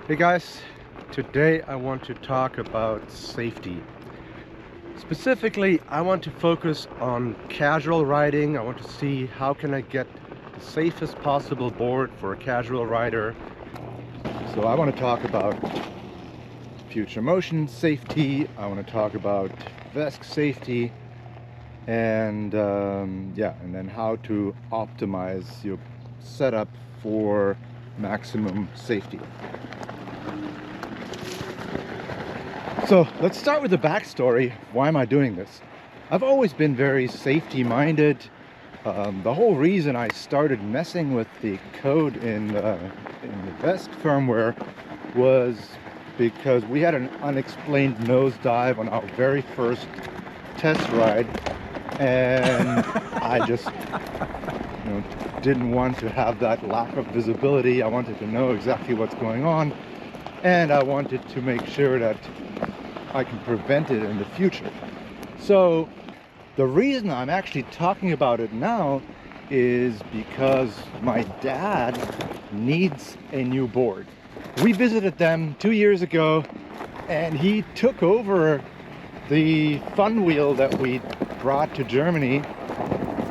Hey guys, today I want to talk about safety. Specifically, I want to focus on casual riding. I want to see how can I get the safest possible board for a casual rider. So I want to talk about future motion safety. I want to talk about VESC safety and and then how to optimize your setup for maximum safety. So let's start with the backstory. Why am I doing this? I've always been very safety minded. The whole reason I started messing with the code in the VESC firmware was because we had an unexplained nosedive on our very first test ride, and I just didn't want to have that lack of visibility. I wanted to know exactly what's going on, and I wanted to make sure that I can prevent it in the future. So the reason I'm actually talking about it now is because my dad needs a new board. We visited them 2 years ago, and he took over the fun wheel that we brought to Germany,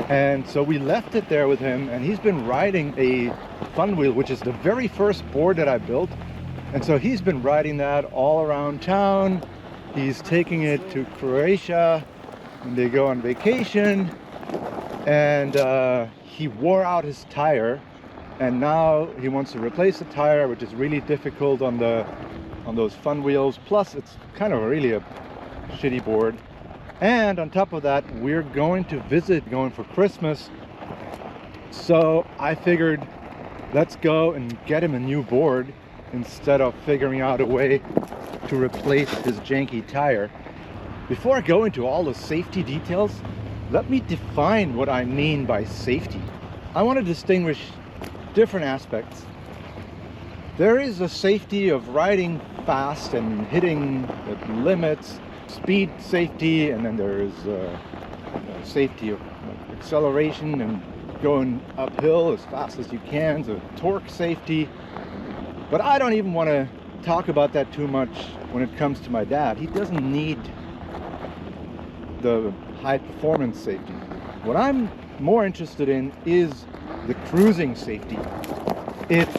and so we left it there with him, and he's been riding a fun wheel, which is the very first board that I built. And so he's been riding that all around town. He's taking it to Croatia when they go on vacation, and he wore out his tire, and now he wants to replace the tire, which is really difficult on those fun wheels. Plus, it's kind of really a shitty board. And on top of that, we're going to visit, going for Christmas. So I figured, let's go and get him a new board instead of figuring out a way to replace his janky tire. Before I go into all the safety details, let me define what I mean by safety. I want to distinguish different aspects. There is a safety of riding fast and hitting the limits, speed safety, and then there is safety of acceleration and going uphill as fast as you can, so torque safety. But I don't even want to talk about that too much when it comes to my dad. He doesn't need the high performance safety. What I'm more interested in is the cruising safety. If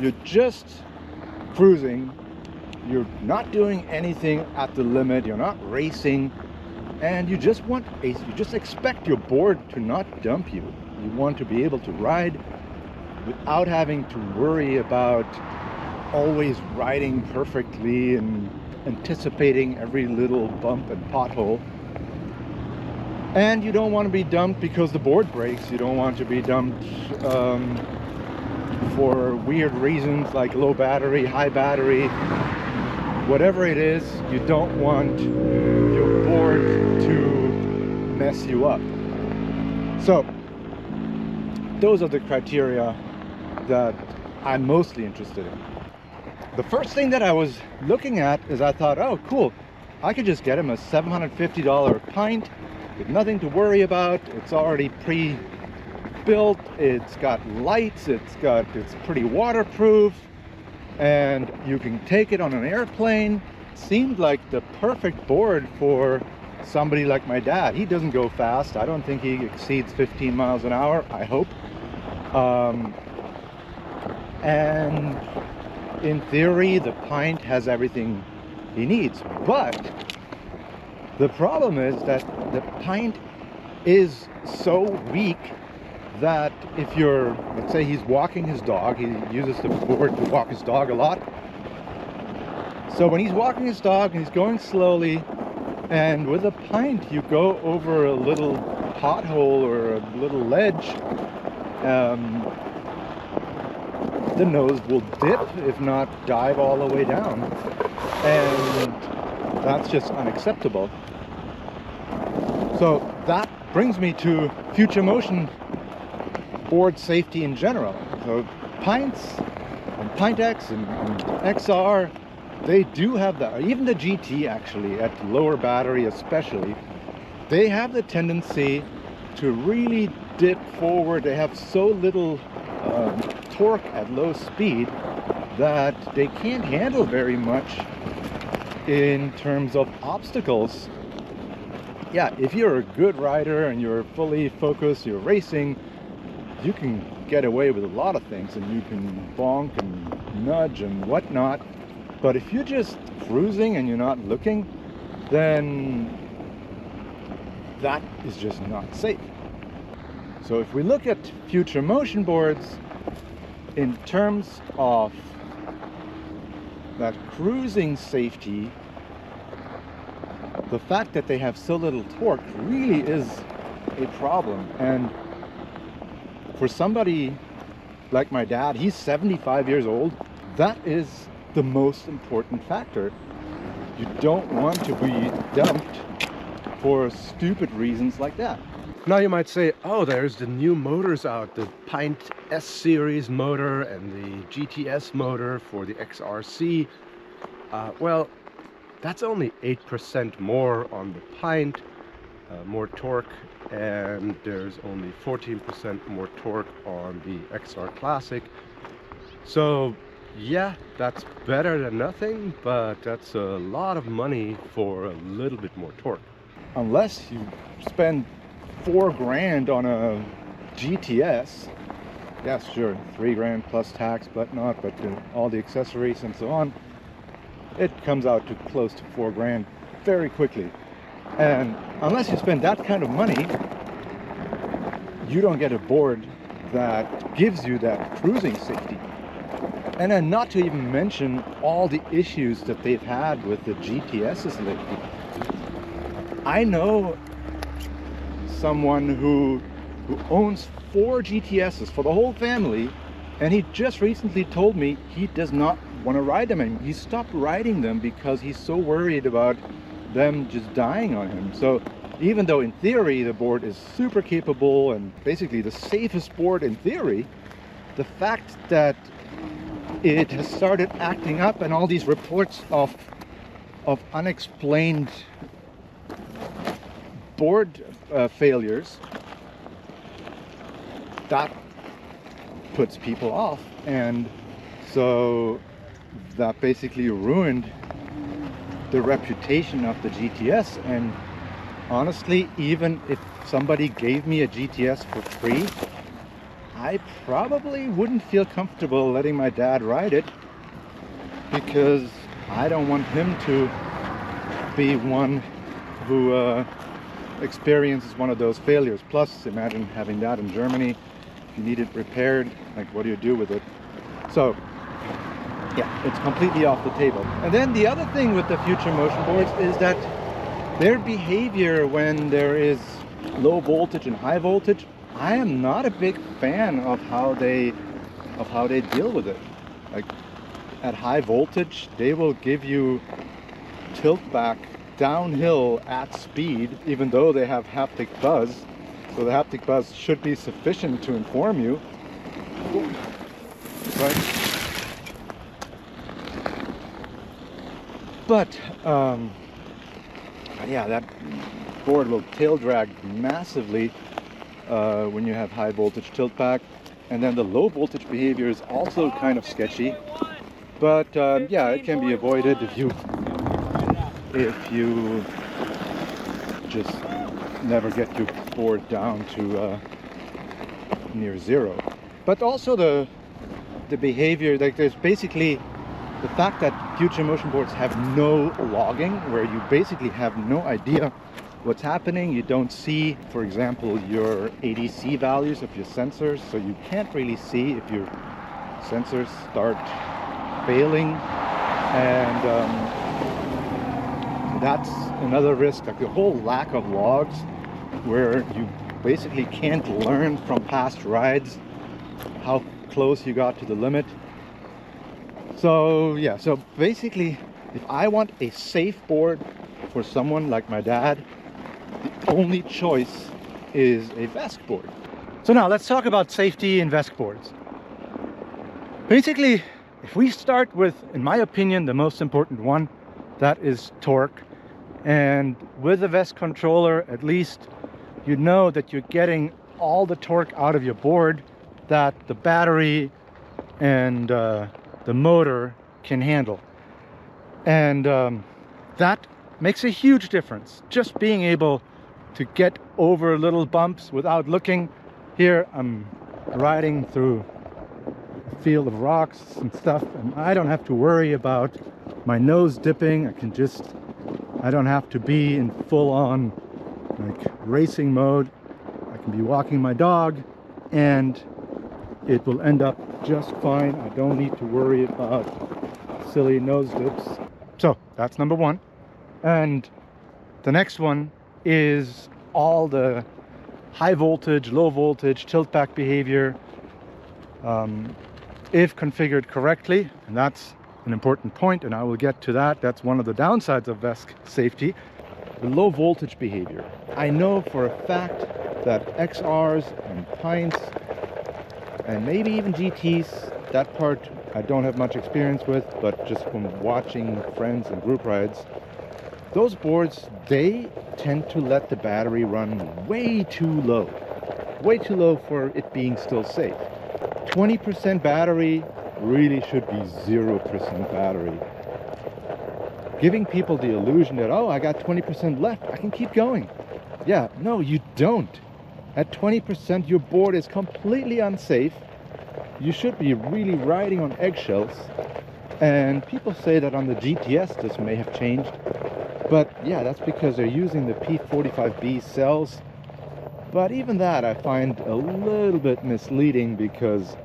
you're just cruising, you're not doing anything at the limit, you're not racing, and you just expect your board to not dump you. You want to be able to ride without having to worry about always riding perfectly and anticipating every little bump and pothole. And you don't want to be dumped because the board breaks. You don't want to be dumped for weird reasons like low battery, high battery, whatever it is. You don't want your board to mess you up. So those are the criteria that I'm mostly interested in. The first thing that I was looking at is I thought, oh cool, I could just get him a $750 pint with nothing to worry about. It's already pre-built, it's got lights, it's pretty waterproof, and you can take it on an airplane. Seemed like the perfect board for somebody like my dad. He doesn't go fast. I don't think he exceeds 15 miles an hour, I hope. And in theory, the pint has everything he needs. But the problem is that the pint is so weak that if you're, let's say he's walking his dog, he uses the board to walk his dog a lot. So when he's walking his dog and he's going slowly, and with a pint you go over a little pothole or a little ledge, the nose will dip, if not dive all the way down, and that's just unacceptable. So that brings me to future motion board safety in general. So pints and Pint X and XR, they do have that. Even the GT actually, at lower battery especially, they have the tendency to really dip forward. They have so little torque at low speed that they can't handle very much in terms of obstacles. Yeah, if you're a good rider and you're fully focused, you're racing, you can get away with a lot of things and you can bonk and nudge and whatnot. But if you're just cruising and you're not looking, then that is just not safe. So if we look at future motion boards in terms of that cruising safety, the fact that they have so little torque really is a problem. And for somebody like my dad, he's 75 years old, that is the most important factor. You don't want to be dumped for stupid reasons like that. Now you might say, oh, there's the new motors out, the Pint S series motor and the GTS motor for the XRC. Well, that's only 8% more on the Pint, more torque, and there's only 14% more torque on the XR Classic. So yeah, that's better than nothing, but that's a lot of money for a little bit more torque. Unless you spend $4 grand on a GTS, yes, sure, 3 grand plus tax, but all the accessories and so on, it comes out to close to 4 grand very quickly. And unless you spend that kind of money, you don't get a board that gives you that cruising safety. And then not to even mention all the issues that they've had with the GTSs lately. I know someone who owns 4 GTSs for the whole family, and he just recently told me he does not want to ride them anymore. He stopped riding them because he's so worried about them just dying on him. So even though in theory the board is super capable and basically the safest board in theory, the fact that it has started acting up and all these reports of unexplained board failures, that puts people off. And so that basically ruined the reputation of the GTS. And honestly, even if somebody gave me a GTS for free, I probably wouldn't feel comfortable letting my dad ride it, because I don't want him to be one who experiences one of those failures. Plus, imagine having that in Germany. If you need it repaired, like, what do you do with it? So yeah, it's completely off the table. And then the other thing with the future motion boards is that their behavior when there is low voltage and high voltage, I am not a big fan of how they deal with it. Like, at high voltage, they will give you tilt back downhill at speed, even though they have haptic buzz. So the haptic buzz should be sufficient to inform you. Right? But yeah, that board will tail drag massively when you have high voltage tilt back. And then the low voltage behavior is also kind of sketchy. But yeah, it can be avoided if you just never get your board down to near zero. But also the behavior, like, there's basically the fact that future motion boards have no logging, where you basically have no idea what's happening. You don't see, for example, your ADC values of your sensors, so you can't really see if your sensors start failing. And that's another risk, like the whole lack of logs, where you basically can't learn from past rides how close you got to the limit. So yeah, so basically, if I want a safe board for someone like my dad, the only choice is a VESC board. So now let's talk about safety in VESC boards. Basically, if we start with, in my opinion, the most important one, that is torque. And with a VESC controller, at least you know that you're getting all the torque out of your board that the battery and the motor can handle. And that makes a huge difference. Just being able to get over little bumps without looking. Here I'm riding through a field of rocks and stuff, and I don't have to worry about my nose dipping. I don't have to be in full-on like racing mode. I can be walking my dog and it will end up just fine. I don't need to worry about silly nose dips. So that's number one. And the next one is all the high voltage, low voltage, tilt back behavior. If configured correctly, and that's an important point, and I will get to that. That's one of the downsides of VESC safety. The low voltage behavior. I know for a fact that XRs and Pints and maybe even GTs, that part I don't have much experience with, but just from watching friends and group rides, those boards, they tend to let the battery run way too low for it being still safe. 20% battery really should be 0% battery. Giving people the illusion that, oh, I got 20% left, I can keep going. Yeah, no, you don't. At 20%, your board is completely unsafe. You should be really riding on eggshells. And people say that on the GTS this may have changed. But yeah, that's because they're using the P45B cells. But even that I find a little bit misleading, because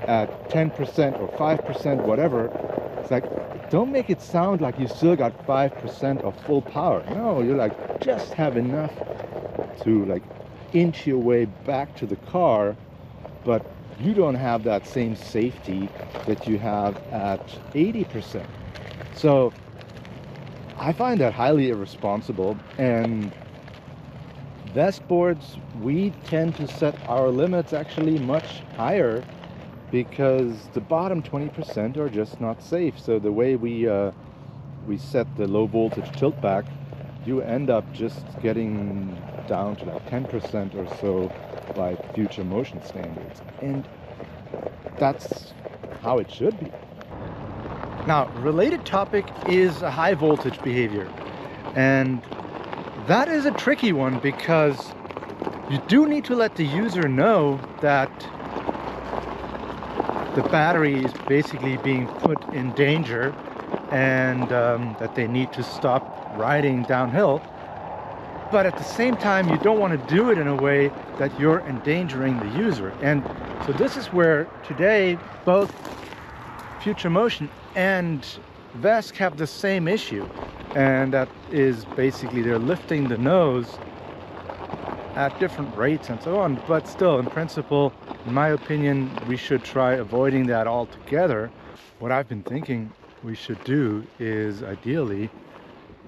at 10% or 5%, whatever, it's like, don't make it sound like you still got 5% of full power. No, you're like, just have enough to like inch your way back to the car, but you don't have that same safety that you have at 80%. So I find that highly irresponsible. And VESC boards, we tend to set our limits actually much higher, because the bottom 20% are just not safe. So the way we set the low voltage tilt back, you end up just getting down to like 10% or so by future motion standards. And that's how it should be. Now, related topic is a high voltage behavior. And that is a tricky one, because you do need to let the user know that the battery is basically being put in danger, and that they need to stop riding downhill. But at the same time, you don't want to do it in a way that you're endangering the user. And so this is where today both Future Motion and VESC have the same issue, and that is basically they're lifting the nose at different rates and so on. But still, in principle, in my opinion, we should try avoiding that altogether. What I've been thinking we should do is, ideally,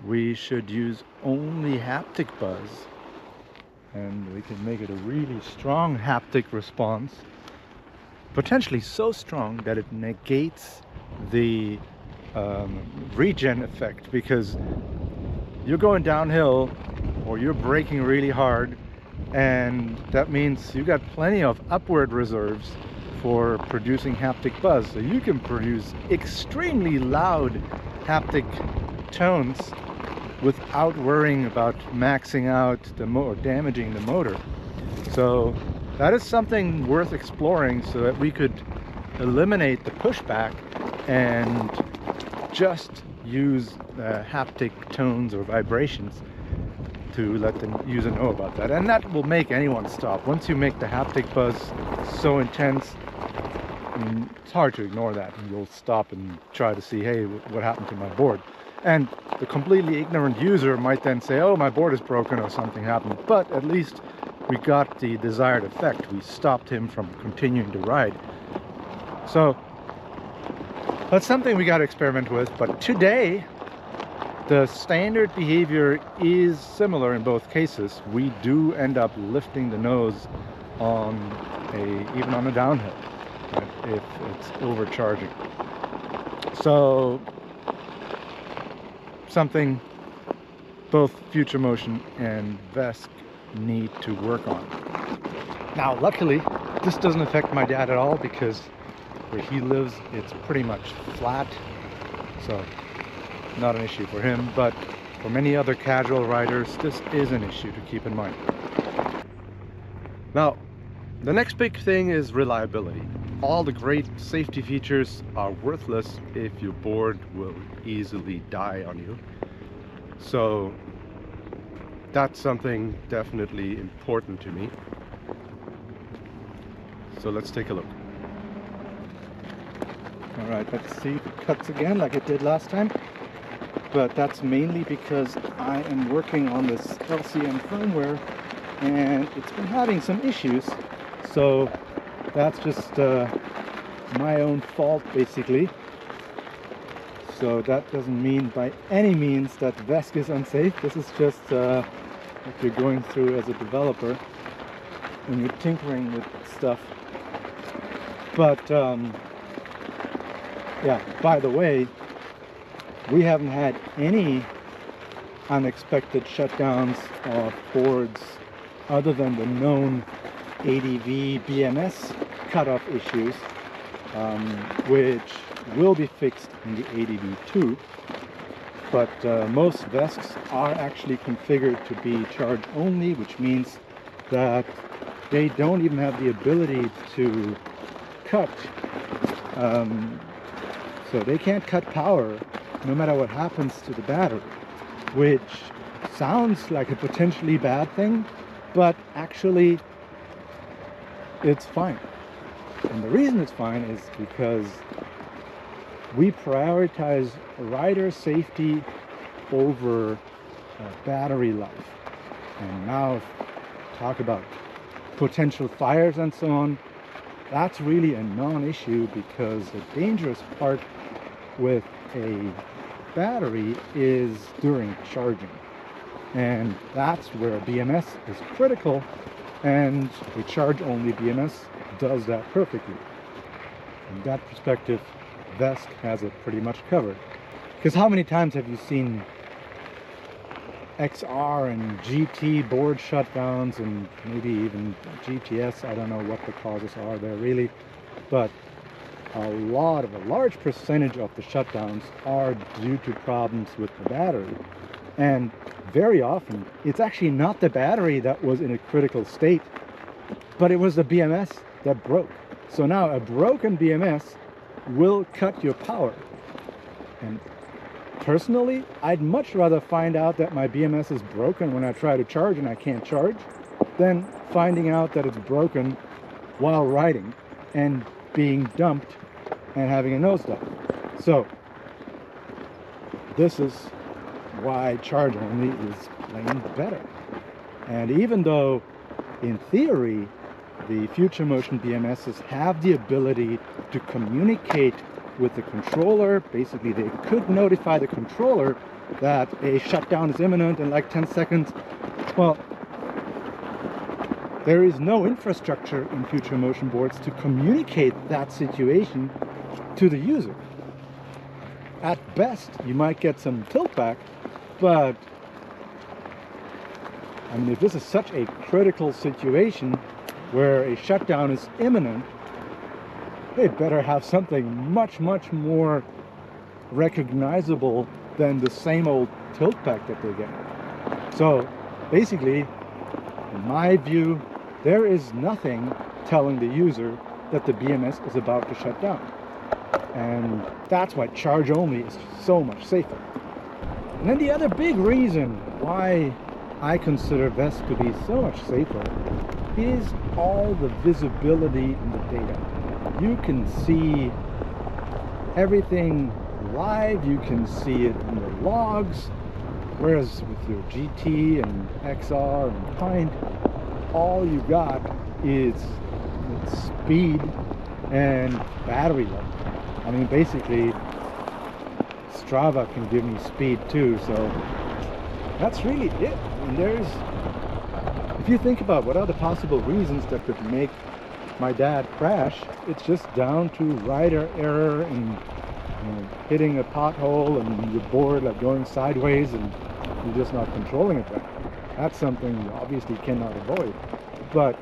we should use only haptic buzz, and we can make it a really strong haptic response, potentially so strong that it negates the regen effect, because you're going downhill or you're braking really hard, and that means you got plenty of upward reserves for producing haptic buzz. So you can produce extremely loud haptic tones without worrying about maxing out or damaging the motor. So that is something worth exploring, so that we could eliminate the pushback and just use haptic tones or vibrations to let the user know about that. And that will make anyone stop. Once you make the haptic buzz so intense, I mean, it's hard to ignore that, and you'll stop and try to see, hey, what happened to my board? And the completely ignorant user might then say, oh, my board is broken or something happened. But at least we got the desired effect. We stopped him from continuing to ride. So that's something we got to experiment with. But today, the standard behavior is similar in both cases. We do end up lifting the nose on even on a downhill, right, if it's overcharging. So something both Future Motion and VESC need to work on. Now, luckily, this doesn't affect my dad at all, because where he lives, it's pretty much flat, so not an issue for him. But for many other casual riders, this is an issue to keep in mind. Now, the next big thing is reliability. All the great safety features are worthless if your board will easily die on you. So that's something definitely important to me. So let's take a look. All right, let's see if it cuts again like it did last time. But that's mainly because I am working on this LCM firmware and it's been having some issues. So that's just my own fault, basically. So that doesn't mean by any means that VESC is unsafe. This is just what you're going through as a developer when you're tinkering with stuff. But yeah, by the way, we haven't had any unexpected shutdowns of boards other than the known ADV BMS cutoff issues, which will be fixed in the ADV2. But most VESCs are actually configured to be charge only, which means that they don't even have the ability to cut. So they can't cut power no matter what happens to the battery, which sounds like a potentially bad thing, but actually it's fine. And the reason it's fine is because we prioritize rider safety over battery life. And now talk about potential fires and so on. That's really a non-issue, because the dangerous part with a battery is during charging. And that's where BMS is critical, and a charge-only BMS does that perfectly. From that perspective, VESC has it pretty much covered. Because how many times have you seen XR and GT board shutdowns, and maybe even GTS? I don't know what the causes are there really, but a large percentage of the shutdowns are due to problems with the battery. And very often it's actually not the battery that was in a critical state, but it was the BMS that broke. So now a broken BMS will cut your power. And personally, I'd much rather find out that my BMS is broken when I try to charge and I can't charge, than finding out that it's broken while riding and being dumped and having a nosedive. So this is why charge only is plain better. And even though in theory the future motion BMSs have the ability to communicate with the controller, basically they could notify the controller that a shutdown is imminent in like 10 seconds. Well, there is no infrastructure in future motion boards to communicate that situation to the user. At best, you might get some tilt back, but I mean, if this is such a critical situation where a shutdown is imminent, they better have something much more recognizable than the same old tilt back that they get. So basically, in my view, there is nothing telling the user that the BMS is about to shut down. And that's why charge only is so much safer. And then the other big reason why I consider VESC to be so much safer is all the visibility in the data. You can see everything live, you can see it in the logs, whereas with your GT and XR and Pint, all you got is speed and battery life. I mean, basically Strava can give me speed too, so that's really it. I mean, if you think about what are the possible reasons that could make my dad crash, it's just down to rider error and hitting a pothole and your board like going sideways and you're just not controlling it right. That's something you obviously cannot avoid. But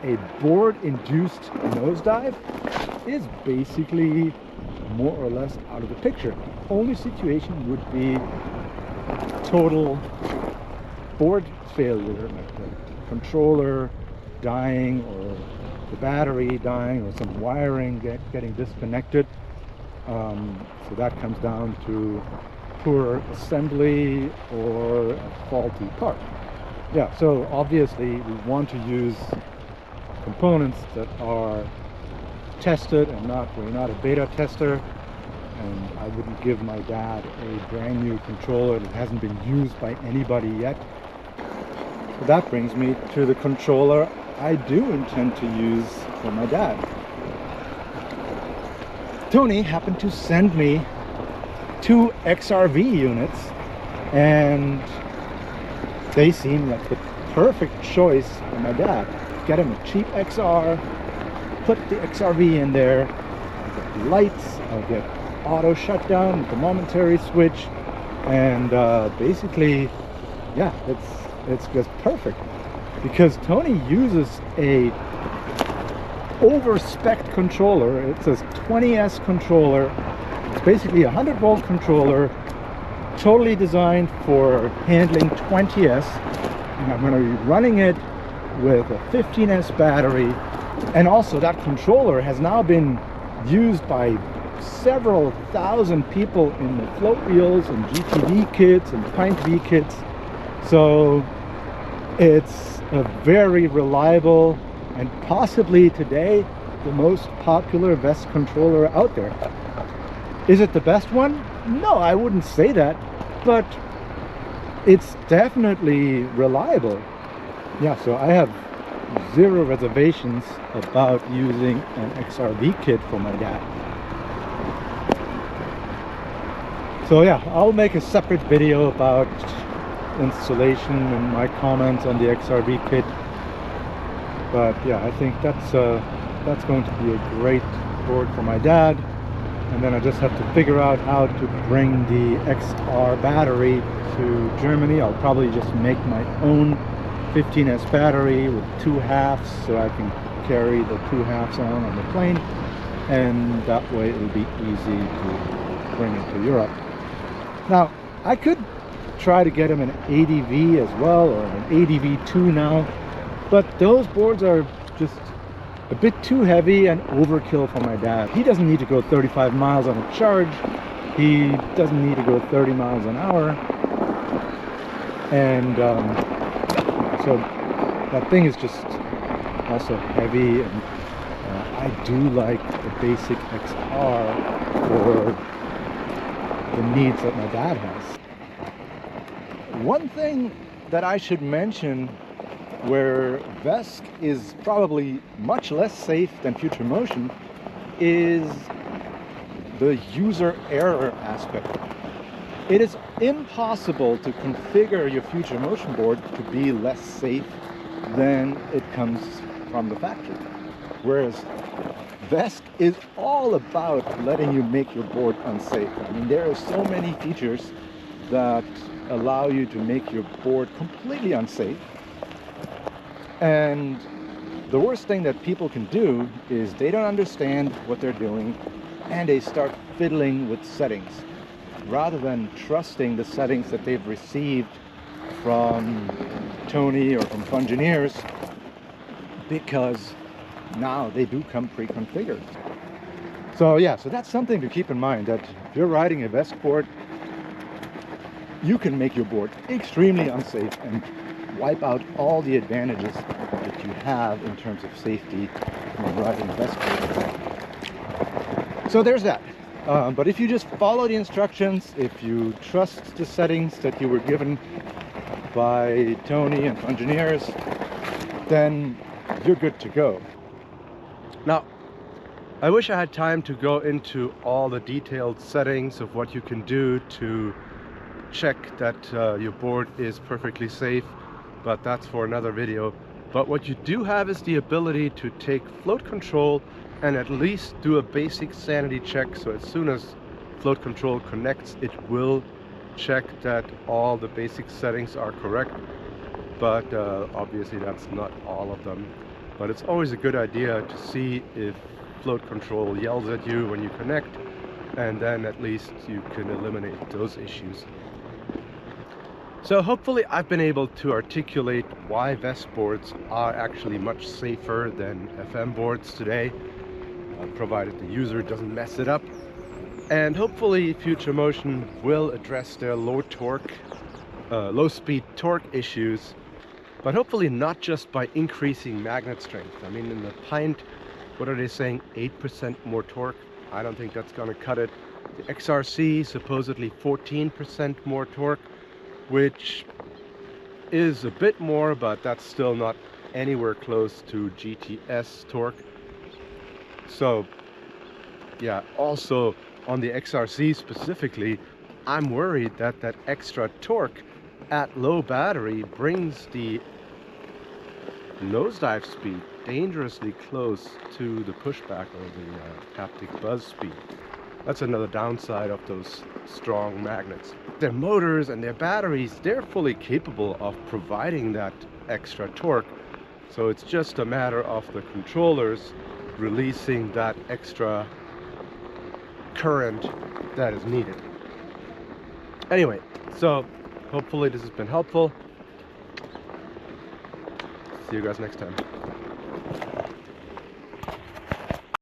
a board-induced nosedive, is basically more or less out of the picture. The only situation would be total board failure, like the controller dying or the battery dying or some wiring getting disconnected. So that comes down to poor assembly or a faulty part. Yeah, so obviously we want to use components that are tested and we're not a beta tester, and I wouldn't give my dad a brand new controller that hasn't been used by anybody yet. So that brings me to the controller I do intend to use for my dad. Tony happened to send me 2 XRV units, and they seem like the perfect choice for my dad. Get him a cheap XR, put the XRV in there, I'll get lights, I'll get auto shutdown with the momentary switch, and basically, yeah, it's just perfect. Because Tony uses a over-spec'd controller. It's a 20S controller. It's basically a 100-volt controller, totally designed for handling 20S, and I'm going to be running it with a 15S battery. And also that controller has now been used by several thousand people in the float wheels and GTV kits and Pint V kits. So it's a very reliable and possibly today the most popular VESC controller out there. Is it the best one? No, I wouldn't say that, but it's definitely reliable. Yeah, so I have zero reservations about using an XRV kit for my dad. So yeah, I'll make a separate video about installation and my comments on the XRV kit. But yeah, I think that's going to be a great board for my dad. And then I just have to figure out how to bring the XR battery to Germany. I'll probably just make my own 15S battery with 2 halves, so I can carry the 2 halves on the plane, and that way it'll be easy to bring it to Europe. Now, I could try to get him an ADV as well, or an ADV2 now, but those boards are just a bit too heavy and overkill for my dad. He doesn't need to go 35 miles on a charge. He doesn't need to go 30 miles an hour. And so that thing is just also heavy, and I do like the basic XR for the needs that my dad has. One thing that I should mention, where VESC is probably much less safe than Future Motion, is the user error aspect. It is impossible to configure your Future Motion board to be less safe than it comes from the factory. Whereas VESC is all about letting you make your board unsafe. I mean, there are so many features that allow you to make your board completely unsafe. And the worst thing that people can do is they don't understand what they're doing and they start fiddling with settings rather than trusting the settings that they've received from Tony or from Fungineers, because now they do come pre-configured. So yeah, so that's something to keep in mind, that if you're riding a VESC board, you can make your board extremely unsafe and wipe out all the advantages that you have in terms of safety when riding a VESC board. So there's that. But if you just follow the instructions, if you trust the settings that you were given by Tony and Fungineers, then you're good to go. Now, I wish I had time to go into all the detailed settings of what you can do to check that your board is perfectly safe, but that's for another video. But what you do have is the ability to take float control and at least do a basic sanity check. So as soon as float control connects, it will check that all the basic settings are correct. But obviously that's not all of them. But it's always a good idea to see if float control yells at you when you connect, and then at least you can eliminate those issues. So hopefully I've been able to articulate why VESC boards are actually much safer than FM boards today, provided the user doesn't mess it up. And hopefully Future Motion will address their low speed torque issues, but hopefully not just by increasing magnet strength. I mean, in the Pint, what are they saying, 8% more torque? I don't think that's gonna cut it. The XRC, supposedly 14% more torque, which is a bit more, but that's still not anywhere close to GTS torque. So yeah, also on the XRC specifically, I'm worried that that extra torque at low battery brings the nosedive speed dangerously close to the pushback or the haptic buzz speed. That's another downside of those strong magnets. Their motors and their batteries, they're fully capable of providing that extra torque. So it's just a matter of the controllers releasing that extra current that is needed. Anyway, so hopefully this has been helpful. See you guys next time.